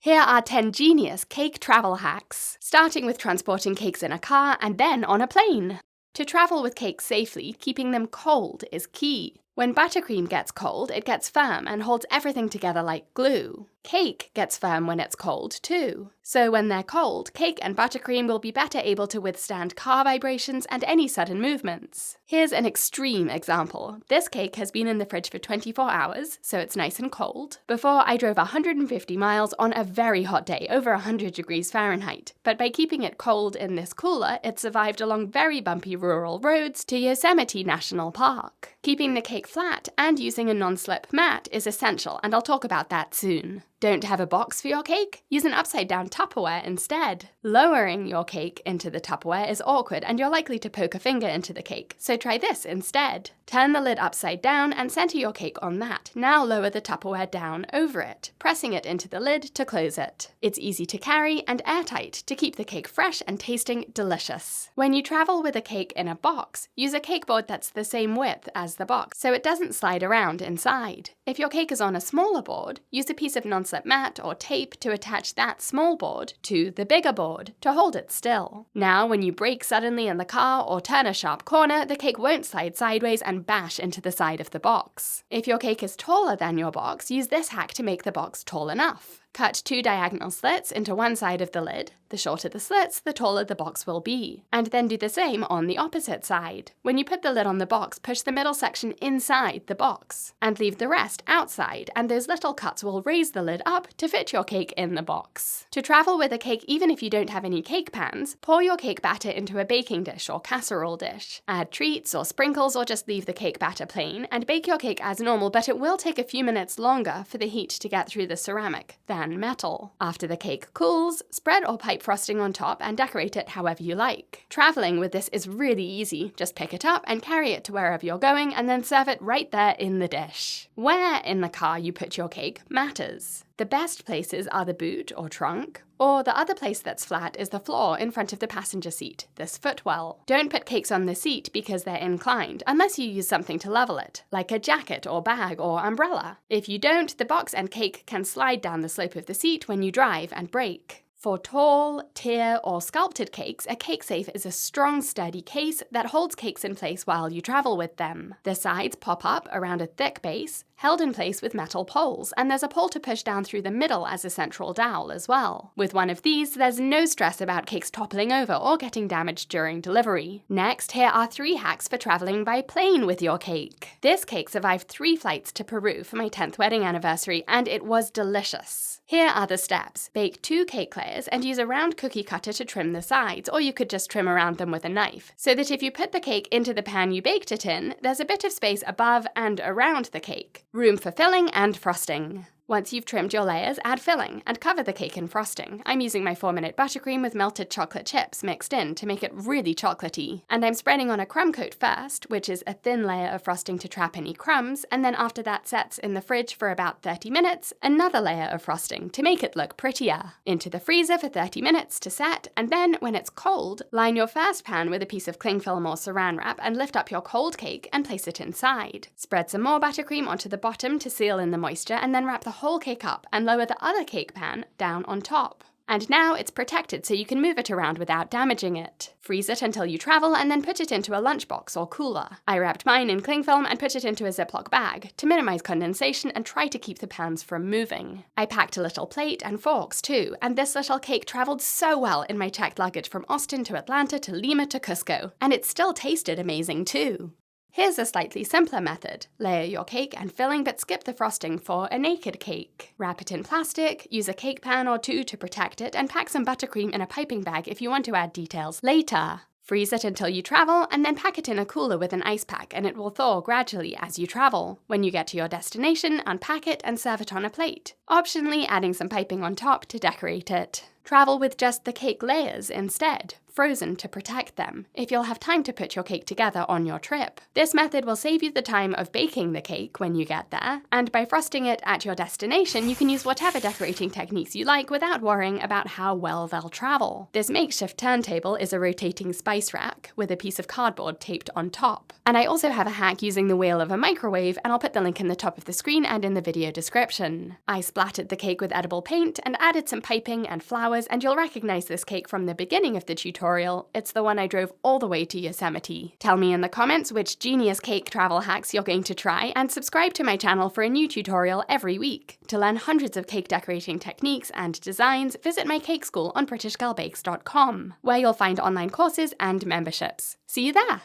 Here are 10 genius cake travel hacks, starting with transporting cakes in a car and then on a plane. To travel with cakes safely, keeping them cold is key. When buttercream gets cold, it gets firm and holds everything together like glue. Cake gets firm when it's cold too. So when they're cold, cake and buttercream will be better able to withstand car vibrations and any sudden movements. Here's an extreme example. This cake has been in the fridge for 24 hours, so it's nice and cold, before I drove 150 miles on a very hot day, over 100 degrees Fahrenheit. But by keeping it cold in this cooler, it survived along very bumpy rural roads to Yosemite National Park. Keeping the cake flat and using a non-slip mat is essential, and I'll talk about that soon. Don't have a box for your cake? Use an upside-down Tupperware instead. Lowering your cake into the Tupperware is awkward and you're likely to poke a finger into the cake, so try this instead. Turn the lid upside down and center your cake on that. Now lower the Tupperware down over it, pressing it into the lid to close it. It's easy to carry and airtight to keep the cake fresh and tasting delicious. When you travel with a cake in a box, use a cake board that's the same width as the box so it doesn't slide around inside. If your cake is on a smaller board, use a piece of non-slip mat or tape to attach that small board to the bigger board to hold it still. Now, when you brake suddenly in the car or turn a sharp corner, the cake won't slide sideways and bash into the side of the box. If your cake is taller than your box, use this hack to make the box tall enough. Cut 2 diagonal slits into one side of the lid. The shorter the slits, the taller the box will be. And then do the same on the opposite side. When you put the lid on the box, push the middle section inside the box and leave the rest outside, and those little cuts will raise the lid up to fit your cake in the box. To travel with a cake even if you don't have any cake pans, pour your cake batter into a baking dish or casserole dish. Add treats or sprinkles or just leave the cake batter plain and bake your cake as normal, but it will take a few minutes longer for the heat to get through the ceramic than metal. After the cake cools, spread or pipe frosting on top and decorate it however you like. Traveling with this is really easy. Just pick it up and carry it to wherever you're going and then serve it right there in the dish. Where in the car you put your cake matters. The best places are the boot or trunk, or the other place that's flat is the floor in front of the passenger seat, this footwell. Don't put cakes on the seat because they're inclined, unless you use something to level it, like a jacket or bag or umbrella. If you don't, the box and cake can slide down the slope of the seat when you drive and brake. For tall, tier, or sculpted cakes, a cake safe is a strong, sturdy case that holds cakes in place while you travel with them. The sides pop up around a thick base, held in place with metal poles, and there's a pole to push down through the middle as a central dowel as well. With one of these, there's no stress about cakes toppling over or getting damaged during delivery. Next, here are 3 hacks for traveling by plane with your cake. This cake survived 3 flights to Peru for my 10th wedding anniversary, and it was delicious. Here are the steps. Bake 2 cake layers and use a round cookie cutter to trim the sides, or you could just trim around them with a knife, so that if you put the cake into the pan you baked it in, there's a bit of space above and around the cake. Room for filling and frosting. Once you've trimmed your layers, add filling and cover the cake in frosting. I'm using my 4 Minute Buttercream with melted chocolate chips mixed in to make it really chocolatey. And I'm spreading on a crumb coat first, which is a thin layer of frosting to trap any crumbs, and then after that sets in the fridge for about 30 minutes, another layer of frosting to make it look prettier. Into the freezer for 30 minutes to set, and then when it's cold, line your first pan with a piece of cling film or saran wrap and lift up your cold cake and place it inside. Spread some more buttercream onto the bottom to seal in the moisture, and then wrap the whole cake up and lower the other cake pan down on top. And now it's protected so you can move it around without damaging it. Freeze it until you travel and then put it into a lunchbox or cooler. I wrapped mine in cling film and put it into a Ziploc bag to minimize condensation and try to keep the pans from moving. I packed a little plate and forks too, and this little cake traveled so well in my checked luggage from Austin to Atlanta to Lima to Cusco, and it still tasted amazing too. Here's a slightly simpler method. Layer your cake and filling but skip the frosting for a naked cake. Wrap it in plastic, use a cake pan or 2 to protect it, and pack some buttercream in a piping bag if you want to add details later. Freeze it until you travel, and then pack it in a cooler with an ice pack, and it will thaw gradually as you travel. When you get to your destination, unpack it and serve it on a plate, optionally adding some piping on top to decorate it. Travel with just the cake layers instead. frozen to protect them, if you'll have time to put your cake together on your trip. This method will save you the time of baking the cake when you get there, and by frosting it at your destination, you can use whatever decorating techniques you like without worrying about how well they'll travel. This makeshift turntable is a rotating spice rack with a piece of cardboard taped on top. And I also have a hack using the wheel of a microwave, and I'll put the link in the top of the screen and in the video description. I splattered the cake with edible paint and added some piping and flowers, and you'll recognize this cake from the beginning of the tutorial. It's the one I drove all the way to Yosemite. Tell me in the comments which genius cake travel hacks you're going to try, and subscribe to my channel for a new tutorial every week. To learn hundreds of cake decorating techniques and designs, visit my cake school on britishgirlbakes.com, where you'll find online courses and memberships. See you there!